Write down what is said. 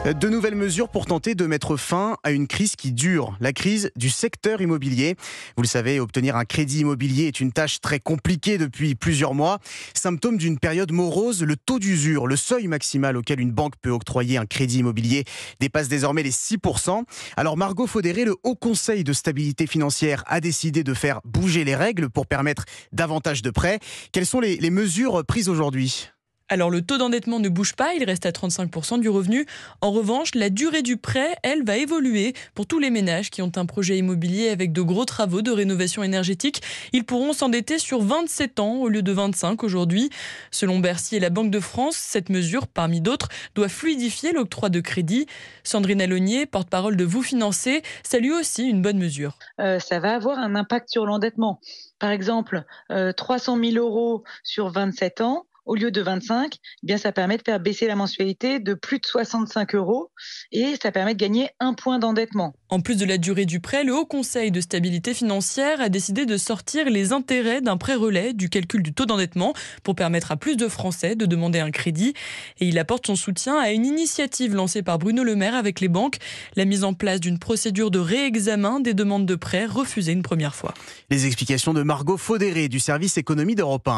De nouvelles mesures pour tenter de mettre fin à une crise qui dure, la crise du secteur immobilier. Vous le savez, obtenir un crédit immobilier est une tâche très compliquée depuis plusieurs mois. Symptôme d'une période morose, le taux d'usure, le seuil maximal auquel une banque peut octroyer un crédit immobilier, dépasse désormais les 6%. Alors Margot Faudéré, le Haut Conseil de stabilité financière a décidé de faire bouger les règles pour permettre davantage de prêts. Quelles sont les mesures prises aujourd'hui ? Alors le taux d'endettement ne bouge pas, il reste à 35% du revenu. En revanche, la durée du prêt, elle, va évoluer. Pour tous les ménages qui ont un projet immobilier avec de gros travaux de rénovation énergétique, ils pourront s'endetter sur 27 ans au lieu de 25 aujourd'hui. Selon Bercy et la Banque de France, cette mesure, parmi d'autres, doit fluidifier l'octroi de crédit. Sandrine Alonier, porte-parole de Vous Financer, salue aussi une bonne mesure. Ça va avoir un impact sur l'endettement. Par exemple, 300 000 euros sur 27 ans, au lieu de 25, eh bien, ça permet de faire baisser la mensualité de plus de 65 euros et ça permet de gagner 1 point d'endettement. En plus de la durée du prêt, le Haut Conseil de stabilité financière a décidé de sortir les intérêts d'un prêt relais du calcul du taux d'endettement pour permettre à plus de Français de demander un crédit. Et il apporte son soutien à une initiative lancée par Bruno Le Maire avec les banques, la mise en place d'une procédure de réexamen des demandes de prêts refusées une première fois. Les explications de Margot Faudéré du service économie d'Europe 1.